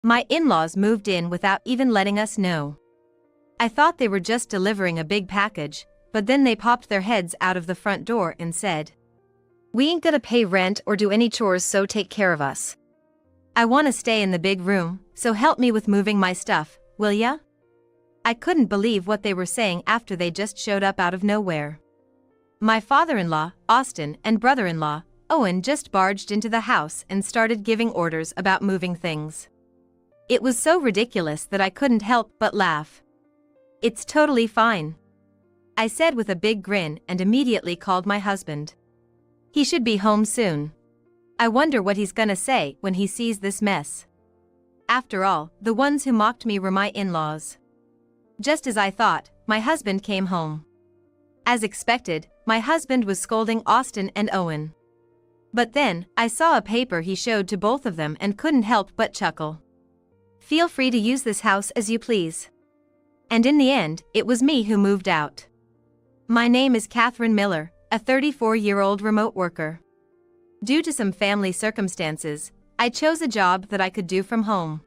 My in-laws moved in without even letting us know. I thought they were just delivering a big package, but then they popped their heads out of the front door and said, "We ain't gonna pay rent or do any chores, so take care of us. I wanna stay in the big room, so help me with moving my stuff, will ya?" I couldn't believe what they were saying after they just showed up out of nowhere. My father-in-law, Austin, and brother-in-law, Owen, just barged into the house and started giving orders about moving things. It was so ridiculous that I couldn't help but laugh. "It's totally fine," I said with a big grin and immediately called my husband. "He should be home soon. I wonder what he's gonna say when he sees this mess." After all, the ones who mocked me were my in-laws. Just as I thought, my husband came home. As expected, my husband was scolding Austin and Owen. But then, I saw a paper he showed to both of them and couldn't help but chuckle. "Feel free to use this house as you please." And in the end, it was me who moved out. My name is Catherine Miller, a 34-year-old remote worker. Due to some family circumstances, I chose a job that I could do from home.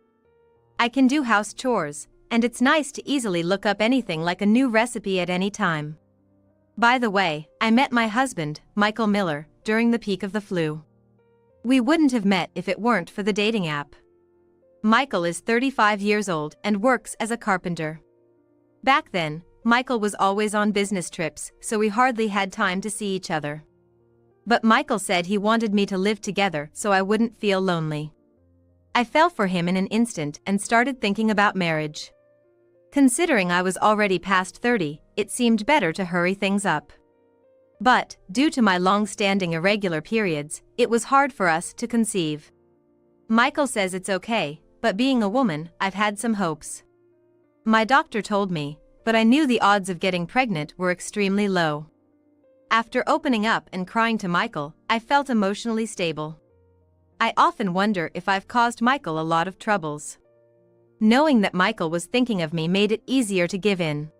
I can do house chores, and it's nice to easily look up anything like a new recipe at any time. By the way, I met my husband, Michael Miller, during the peak of the flu. We wouldn't have met if it weren't for the dating app. Michael is 35 years old and works as a carpenter. Back then, Michael was always on business trips, so we hardly had time to see each other. But Michael said he wanted me to live together so I wouldn't feel lonely. I fell for him in an instant and started thinking about marriage. Considering I was already past 30, it seemed better to hurry things up. But, due to my long-standing irregular periods, it was hard for us to conceive. Michael says it's okay, but being a woman, I've had some hopes. My doctor told me, but I knew the odds of getting pregnant were extremely low. After opening up and crying to Michael, I felt emotionally stable. I often wonder if I've caused Michael a lot of troubles. Knowing that Michael was thinking of me made it easier to give in.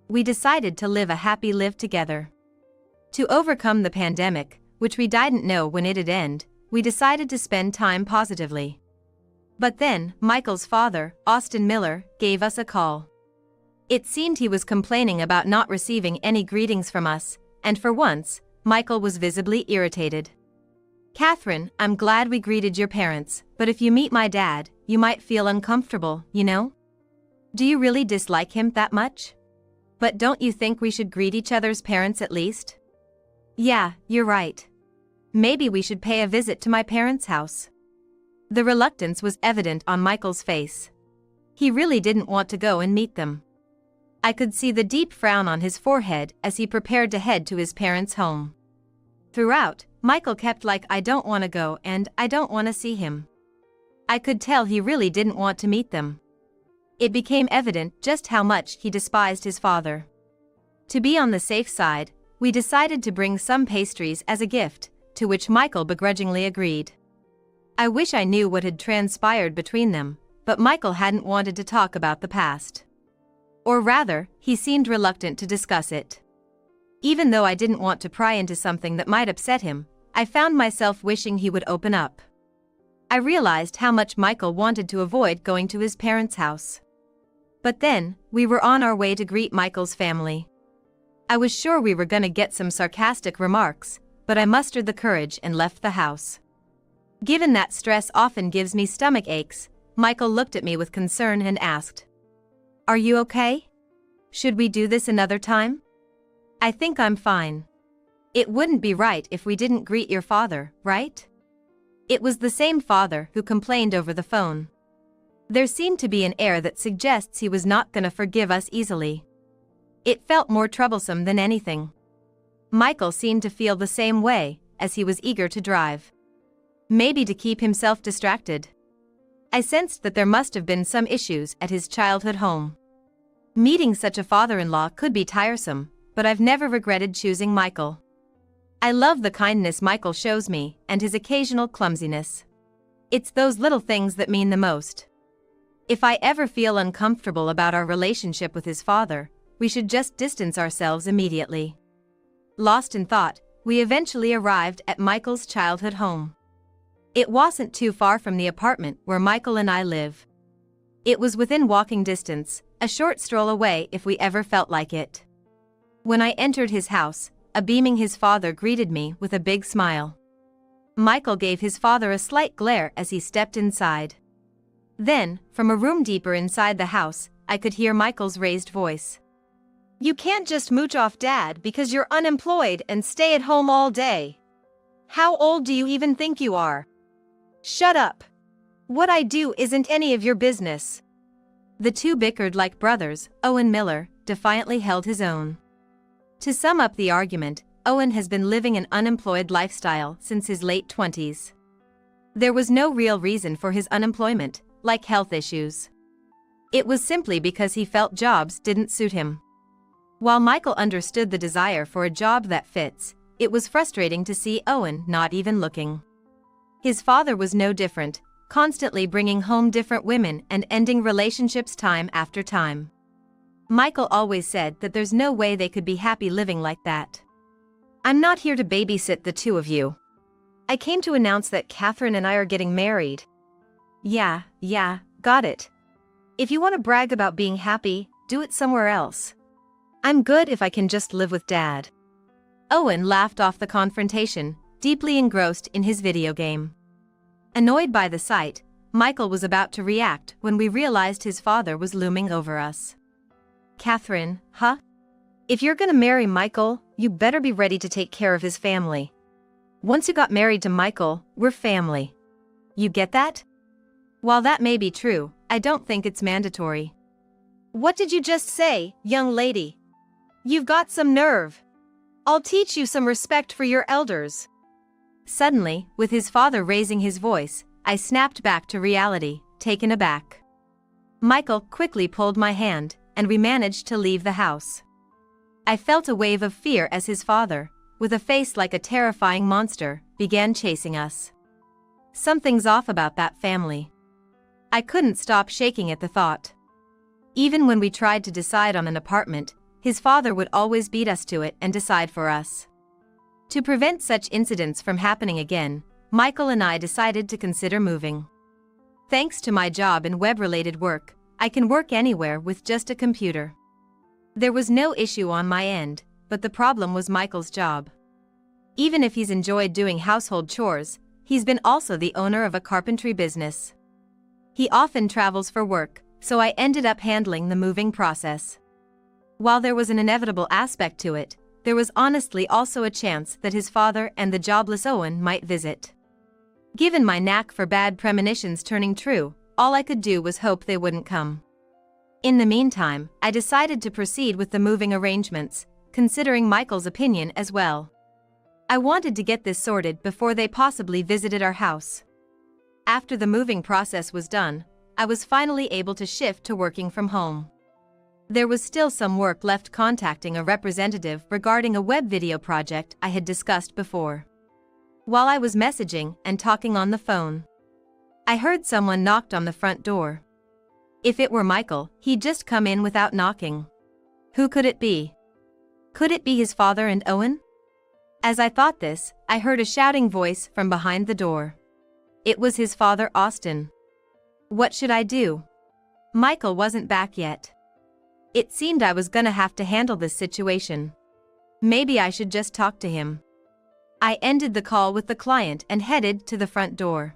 We decided to live a happy life together. To overcome the pandemic, which we didn't know when it'd end, we decided to spend time positively. But then, Michael's father, Austin Miller, gave us a call. It seemed he was complaining about not receiving any greetings from us, and for once, Michael was visibly irritated. "Catherine, I'm glad we greeted your parents, but if you meet my dad, you might feel uncomfortable, you know? Do you really dislike him that much? But don't you think we should greet each other's parents at least?" "Yeah, you're right. Maybe we should pay a visit to my parents' house." The reluctance was evident on Michael's face. He really didn't want to go and meet them. I could see the deep frown on his forehead as he prepared to head to his parents' home. Throughout, Michael kept like, "I don't want to go and I don't want to see him." I could tell he really didn't want to meet them. It became evident just how much he despised his father. To be on the safe side, we decided to bring some pastries as a gift, to which Michael begrudgingly agreed. I wish I knew what had transpired between them, but Michael hadn't wanted to talk about the past. Or rather, he seemed reluctant to discuss it. Even though I didn't want to pry into something that might upset him, I found myself wishing he would open up. I realized how much Michael wanted to avoid going to his parents' house. But then, we were on our way to greet Michael's family. I was sure we were gonna get some sarcastic remarks, but I mustered the courage and left the house. Given that stress often gives me stomach aches, Michael looked at me with concern and asked, "Are you okay? Should we do this another time?" "I think I'm fine. It wouldn't be right if we didn't greet your father, right?" It was the same father who complained over the phone. There seemed to be an air that suggests he was not gonna forgive us easily. It felt more troublesome than anything. Michael seemed to feel the same way, as he was eager to drive. Maybe to keep himself distracted. I sensed that there must have been some issues at his childhood home. Meeting such a father-in-law could be tiresome, but I've never regretted choosing Michael. I love the kindness Michael shows me, and his occasional clumsiness. It's those little things that mean the most. If I ever feel uncomfortable about our relationship with his father, we should just distance ourselves immediately. Lost in thought, we eventually arrived at Michael's childhood home. It wasn't too far from the apartment where Michael and I live. It was within walking distance, a short stroll away if we ever felt like it. When I entered his house, a beaming his father greeted me with a big smile. Michael gave his father a slight glare as he stepped inside. Then, from a room deeper inside the house, I could hear Michael's raised voice. "You can't just mooch off Dad because you're unemployed and stay at home all day. How old do you even think you are? Shut up. What I do isn't any of your business." The two bickered like brothers. Owen Miller defiantly held his own. To sum up the argument, Owen has been living an unemployed lifestyle since his late 20s. There was no real reason for his unemployment, like health issues. It was simply because he felt jobs didn't suit him. While Michael understood the desire for a job that fits, it was frustrating to see Owen not even looking. His father was no different, constantly bringing home different women and ending relationships time after time. Michael always said that there's no way they could be happy living like that. "I'm not here to babysit the two of you. I came to announce that Catherine and I are getting married." Yeah, got it. If you want to brag about being happy, do it somewhere else. I'm good if I can just live with Dad. Owen laughed off the confrontation, deeply engrossed in his video game. Annoyed by the sight, Michael was about to react when we realized his father was looming over us. "Catherine, huh? If you're gonna marry Michael, you better be ready to take care of his family. Once you got married to Michael, we're family. You get that?" While that may be true, I don't think it's mandatory. "What did you just say, young lady? You've got some nerve. I'll teach you some respect for your elders." Suddenly, with his father raising his voice, I snapped back to reality, taken aback. Michael quickly pulled my hand, and we managed to leave the house. I felt a wave of fear as his father, with a face like a terrifying monster, began chasing us. Something's off about that family. I couldn't stop shaking at the thought. Even when we tried to decide on an apartment, his father would always beat us to it and decide for us. To prevent such incidents from happening again, Michael and I decided to consider moving. Thanks to my job in web-related work, I can work anywhere with just a computer. There was no issue on my end, but the problem was Michael's job. Even if he's enjoyed doing household chores, he's been also the owner of a carpentry business. He often travels for work, so I ended up handling the moving process. While there was an inevitable aspect to it, there was honestly also a chance that his father and the jobless Owen might visit. Given my knack for bad premonitions turning true, all I could do was hope they wouldn't come. In the meantime, I decided to proceed with the moving arrangements, considering Michael's opinion as well. I wanted to get this sorted before they possibly visited our house. After the moving process was done, I was finally able to shift to working from home. There was still some work left contacting a representative regarding a web video project I had discussed before. While I was messaging and talking on the phone, I heard someone knocked on the front door. If it were Michael, he'd just come in without knocking. Who could it be? Could it be his father and Owen? As I thought this, I heard a shouting voice from behind the door. It was his father, Austin. What should I do? Michael wasn't back yet. It seemed I was gonna have to handle this situation. Maybe I should just talk to him. I ended the call with the client and headed to the front door.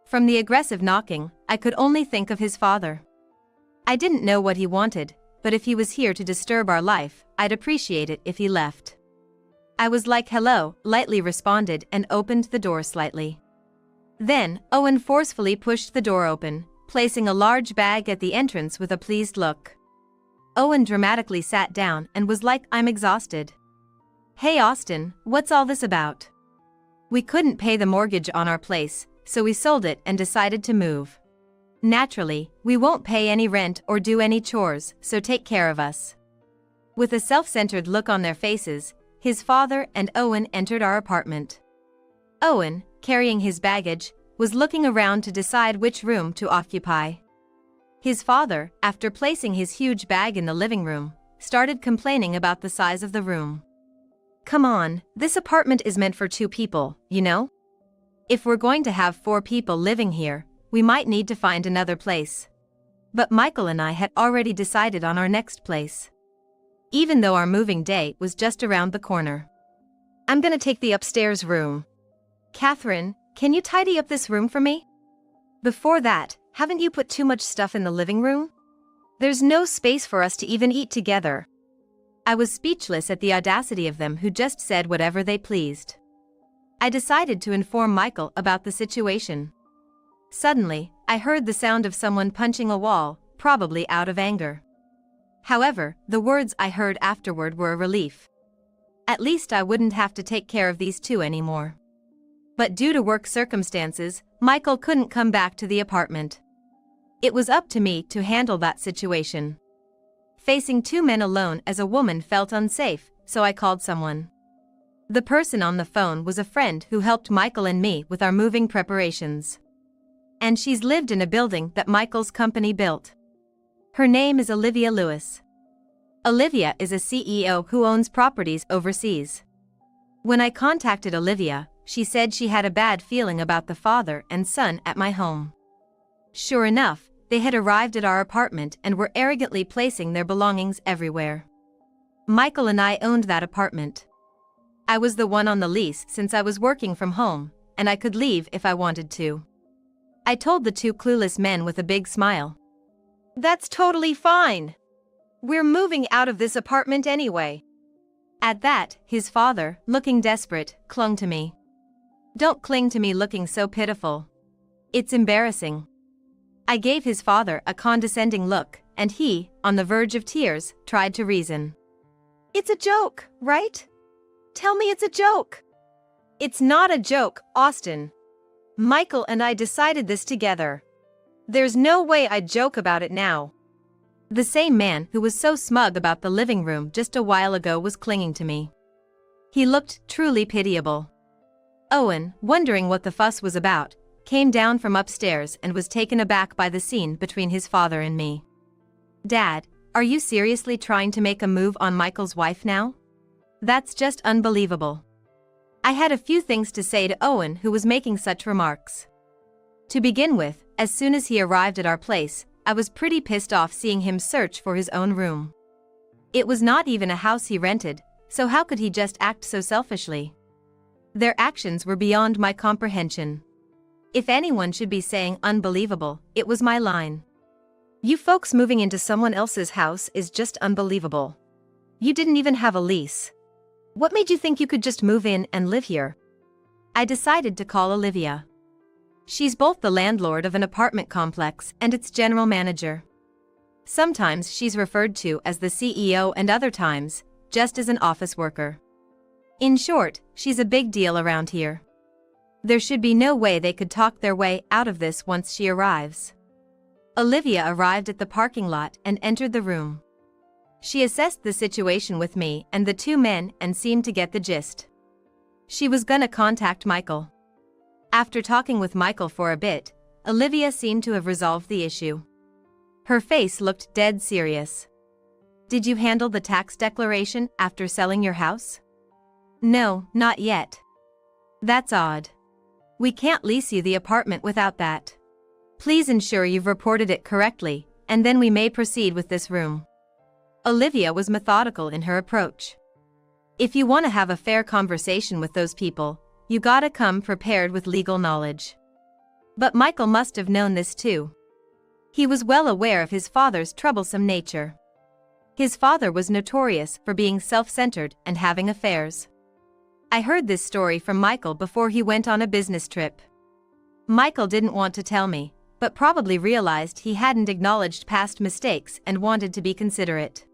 From the aggressive knocking, I could only think of his father. I didn't know what he wanted, but if he was here to disturb our life, I'd appreciate it if he left. I was like hello, lightly responded and opened the door slightly. Then, Owen forcefully pushed the door open, placing a large bag at the entrance with a pleased look. Owen dramatically sat down and was like, "I'm exhausted." "Hey Austin, what's all this about?" "We couldn't pay the mortgage on our place, so we sold it and decided to move. Naturally, we won't pay any rent or do any chores, so take care of us." With a self-centered look on their faces, his father and Owen entered our apartment. Owen, carrying his baggage, was looking around to decide which room to occupy. His father, after placing his huge bag in the living room, started complaining about the size of the room. "Come on, this apartment is meant for 2 people, you know? If we're going to have 4 people living here, we might need to find another place. But Michael and I had already decided on our next place. Even though our moving day was just around the corner. I'm gonna take the upstairs room. Catherine, can you tidy up this room for me? Before that, haven't you put too much stuff in the living room? There's no space for us to even eat together. I was speechless at the audacity of them who just said whatever they pleased. I decided to inform Michael about the situation. Suddenly, I heard the sound of someone punching a wall, probably out of anger. However, the words I heard afterward were a relief. At least I wouldn't have to take care of these 2 anymore. But due to work circumstances, Michael couldn't come back to the apartment. It was up to me to handle that situation. Facing 2 men alone as a woman felt unsafe, so I called someone. The person on the phone was a friend who helped Michael and me with our moving preparations. And she's lived in a building that Michael's company built. Her name is Olivia Lewis. Olivia is a CEO who owns properties overseas. When I contacted Olivia, she said she had a bad feeling about the father and son at my home. Sure enough, they had arrived at our apartment and were arrogantly placing their belongings everywhere. Michael and I owned that apartment. I was the one on the lease since I was working from home, and I could leave if I wanted to. I told the 2 clueless men with a big smile. That's totally fine. We're moving out of this apartment anyway. At that, his father, looking desperate, clung to me. Don't cling to me looking so pitiful. It's embarrassing. I gave his father a condescending look, and he, on the verge of tears, tried to reason. It's a joke, right? Tell me it's a joke. It's not a joke, Austin. Michael and I decided this together. There's no way I'd joke about it now. The same man who was so smug about the living room just a while ago was clinging to me. He looked truly pitiable. Owen, wondering what the fuss was about, came down from upstairs and was taken aback by the scene between his father and me. Dad, are you seriously trying to make a move on Michael's wife now? That's just unbelievable. I had a few things to say to Owen, who was making such remarks. To begin with, as soon as he arrived at our place, I was pretty pissed off seeing him search for his own room. It was not even a house he rented, so how could he just act so selfishly? Their actions were beyond my comprehension. If anyone should be saying unbelievable, it was my line. You folks moving into someone else's house is just unbelievable. You didn't even have a lease. What made you think you could just move in and live here? I decided to call Olivia. She's both the landlord of an apartment complex and its general manager. Sometimes she's referred to as the CEO and other times, just as an office worker. In short, she's a big deal around here. There should be no way they could talk their way out of this once she arrives. Olivia arrived at the parking lot and entered the room. She assessed the situation with me and the 2 men and seemed to get the gist. She was gonna contact Michael. After talking with Michael for a bit, Olivia seemed to have resolved the issue. Her face looked dead serious. Did you handle the tax declaration after selling your house? No, not yet. That's odd. We can't lease you the apartment without that. Please ensure you've reported it correctly, and then we may proceed with this room. Olivia was methodical in her approach. If you want to have a fair conversation with those people, you gotta come prepared with legal knowledge. But Michael must have known this too. He was well aware of his father's troublesome nature. His father was notorious for being self-centered and having affairs. I heard this story from Michael before he went on a business trip. Michael didn't want to tell me, but probably realized he hadn't acknowledged past mistakes and wanted to be considerate.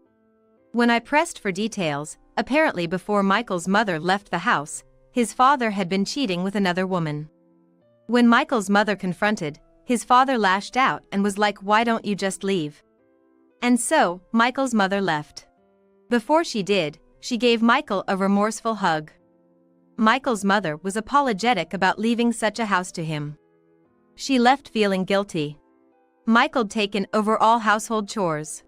When I pressed for details, apparently before Michael's mother left the house, his father had been cheating with another woman. When Michael's mother confronted, his father lashed out and was like, "Why don't you just leave?" And so, Michael's mother left. Before she did, she gave Michael a remorseful hug. Michael's mother was apologetic about leaving such a house to him. She left feeling guilty. Michael'd taken over all household chores.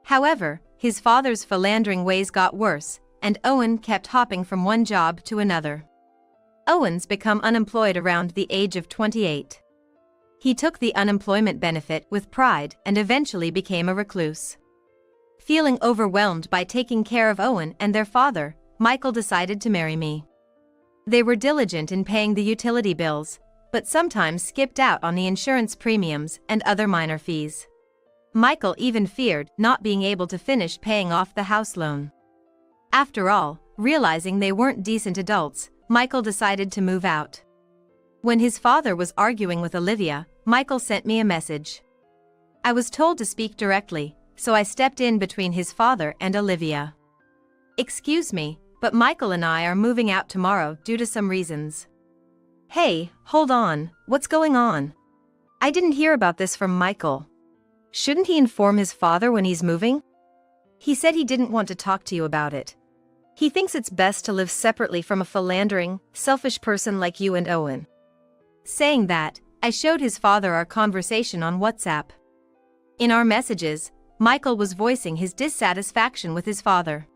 However, his father's philandering ways got worse, and Owen kept hopping from one job to another. Owen's become unemployed around the age of 28. He took the unemployment benefit with pride and eventually became a recluse. Feeling overwhelmed by taking care of Owen and their father, Michael decided to marry me. They were diligent in paying the utility bills, but sometimes skipped out on the insurance premiums and other minor fees. Michael even feared not being able to finish paying off the house loan. After all, realizing they weren't decent adults, Michael decided to move out. When his father was arguing with Olivia, Michael sent me a message. I was told to speak directly, so I stepped in between his father and Olivia. "Excuse me, but Michael and I are moving out tomorrow due to some reasons." "Hey, hold on, what's going on? I didn't hear about this from Michael. Shouldn't he inform his father when he's moving? He said he didn't want to talk to you about it. He thinks it's best to live separately from a philandering, selfish person like you and Owen." Saying that, I showed his father our conversation on WhatsApp. In our messages, Michael was voicing his dissatisfaction with his father.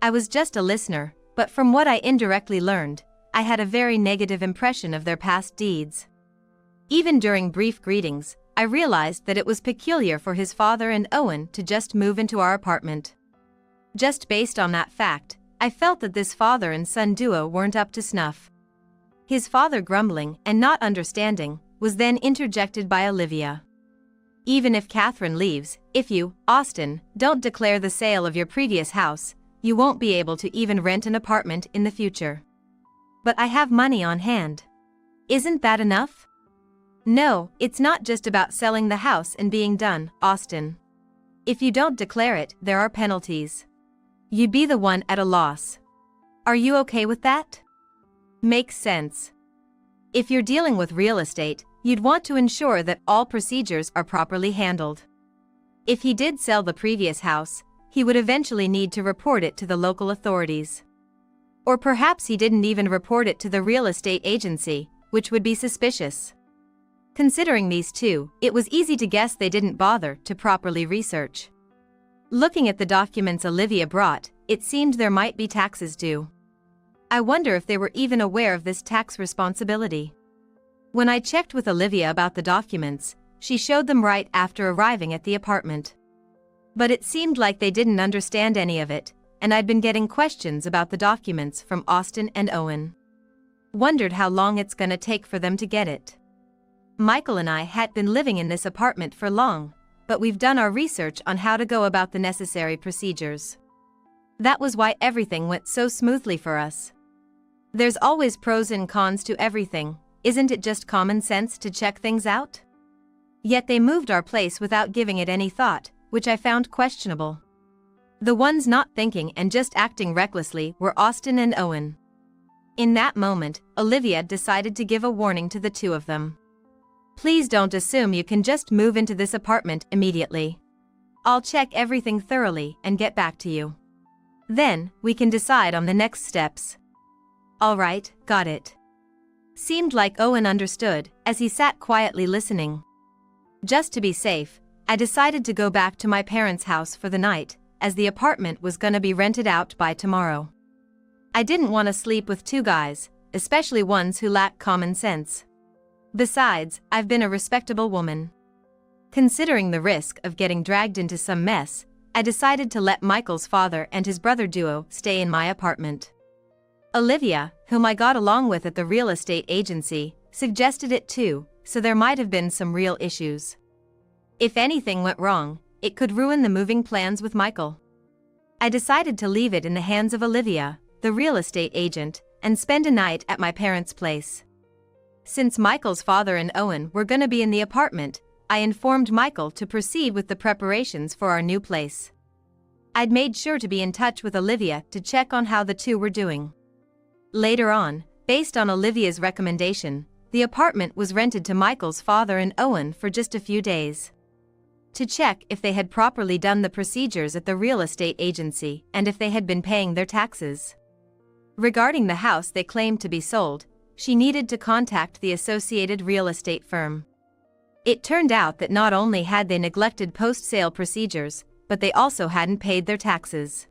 I was just a listener, but from what I indirectly learned, I had a very negative impression of their past deeds. Even during brief greetings, I realized that it was peculiar for his father and Owen to just move into our apartment. Just based on that fact, I felt that this father and son duo weren't up to snuff. His father, grumbling and not understanding, was then interjected by Olivia. "Even if Catherine leaves, if you, Austin, don't declare the sale of your previous house, you won't be able to even rent an apartment in the future." "But I have money on hand. Isn't that enough?" "No, it's not just about selling the house and being done, Austin. If you don't declare it, there are penalties. You'd be the one at a loss. Are you okay with that?" Makes sense. If you're dealing with real estate, you'd want to ensure that all procedures are properly handled. If he did sell the previous house, he would eventually need to report it to the local authorities. Or perhaps he didn't even report it to the real estate agency, which would be suspicious. Considering these two, it was easy to guess they didn't bother to properly research. Looking at the documents Olivia brought, it seemed there might be taxes due. I wonder if they were even aware of this tax responsibility. When I checked with Olivia about the documents, she showed them right after arriving at the apartment. But it seemed like they didn't understand any of it, and I'd been getting questions about the documents from Austin and Owen. Wondered how long it's gonna take for them to get it. Michael and I had been living in this apartment for long, but we've done our research on how to go about the necessary procedures. That was why everything went so smoothly for us. There's always pros and cons to everything, isn't it just common sense to check things out? Yet they moved our place without giving it any thought, which I found questionable. The ones not thinking and just acting recklessly were Austin and Owen. In that moment, Olivia decided to give a warning to the two of them. "Please don't assume you can just move into this apartment immediately. I'll check everything thoroughly and get back to you. Then, we can decide on the next steps." "All right, got it." Seemed like Owen understood, as he sat quietly listening. Just to be safe, I decided to go back to my parents' house for the night, as the apartment was gonna be rented out by tomorrow. I didn't want to sleep with two guys, especially ones who lack common sense. Besides, I've been a respectable woman. Considering the risk of getting dragged into some mess, I decided to let Michael's father and his brother duo stay in my apartment. Olivia, whom I got along with at the real estate agency, suggested it too, so there might have been some real issues. If anything went wrong, it could ruin the moving plans with Michael. I decided to leave it in the hands of Olivia, the real estate agent, and spend a night at my parents' place. Since Michael's father and Owen were gonna be in the apartment, I informed Michael to proceed with the preparations for our new place. I'd made sure to be in touch with Olivia to check on how the two were doing. Later on, based on Olivia's recommendation, the apartment was rented to Michael's father and Owen for just a few days. To check if they had properly done the procedures at the real estate agency and if they had been paying their taxes. Regarding the house they claimed to be sold, she needed to contact the associated real estate firm. It turned out that not only had they neglected post-sale procedures, but they also hadn't paid their taxes.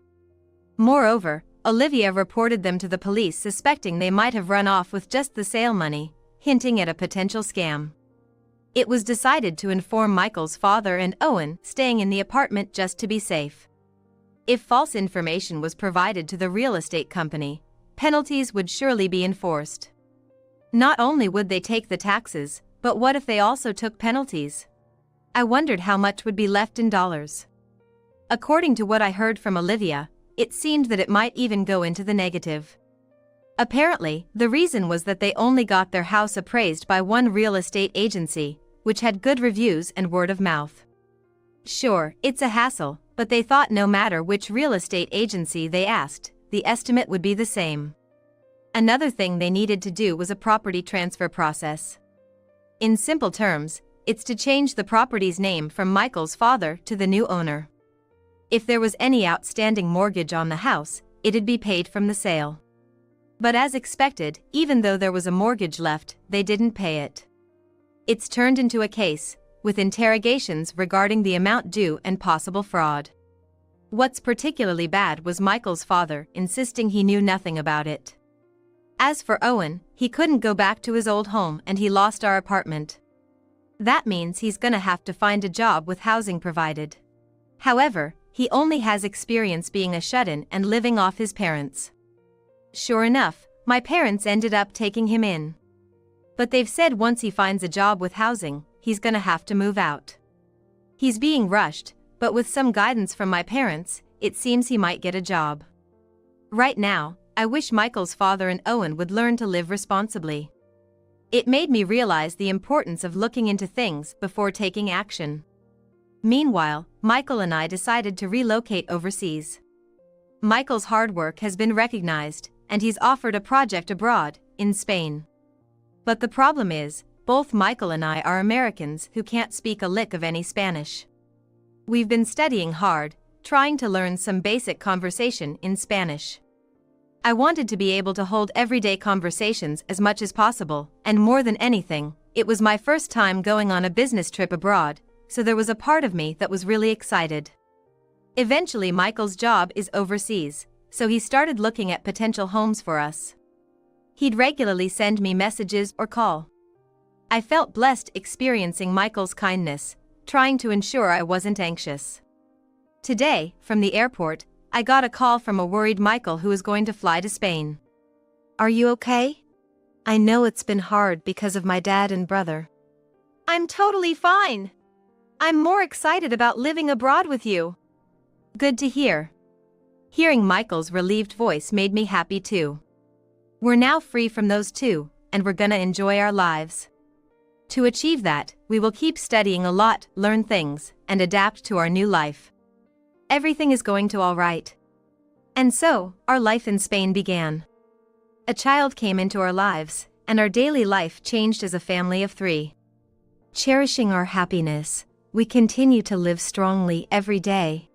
Moreover, Olivia reported them to the police, suspecting they might have run off with just the sale money, hinting at a potential scam. It was decided to inform Michael's father and Owen, staying in the apartment just to be safe. If false information was provided to the real estate company, penalties would surely be enforced. Not only would they take the taxes, but what if they also took penalties? I wondered how much would be left in dollars. According to what I heard from Olivia, it seemed that it might even go into the negative. Apparently, the reason was that they only got their house appraised by one real estate agency, which had good reviews and word of mouth. Sure, it's a hassle, but they thought no matter which real estate agency they asked, the estimate would be the same. Another thing they needed to do was a property transfer process. In simple terms, it's to change the property's name from Michael's father to the new owner. If there was any outstanding mortgage on the house, it'd be paid from the sale. But as expected, even though there was a mortgage left, they didn't pay it. It's turned into a case, with interrogations regarding the amount due and possible fraud. What's particularly bad was Michael's father insisting he knew nothing about it. As for Owen, he couldn't go back to his old home and he lost our apartment. That means he's gonna have to find a job with housing provided. However, he only has experience being a shut-in and living off his parents. Sure enough, my parents ended up taking him in. But they've said once he finds a job with housing, he's gonna have to move out. He's being rushed, but with some guidance from my parents, it seems he might get a job. Right now, I wish Michael's father and Owen would learn to live responsibly. It made me realize the importance of looking into things before taking action. Meanwhile, Michael and I decided to relocate overseas. Michael's hard work has been recognized, and he's offered a project abroad, in Spain. But the problem is, both Michael and I are Americans who can't speak a lick of any Spanish. We've been studying hard, trying to learn some basic conversation in Spanish. I wanted to be able to hold everyday conversations as much as possible, and more than anything, it was my first time going on a business trip abroad, so there was a part of me that was really excited. Eventually, Michael's job is overseas, so he started looking at potential homes for us. He'd regularly send me messages or call. I felt blessed experiencing Michael's kindness, trying to ensure I wasn't anxious. Today, from the airport, I got a call from a worried Michael who is going to fly to Spain. "Are you okay? I know it's been hard because of my dad and brother." "I'm totally fine. I'm more excited about living abroad with you." Good to hear. Hearing Michael's relieved voice made me happy too. We're now free from those two, and we're gonna enjoy our lives. To achieve that, we will keep studying a lot, learn things, and adapt to our new life. Everything is going to all right. And so, our life in Spain began. A child came into our lives, and our daily life changed as a family of 3. Cherishing our happiness, we continue to live strongly every day.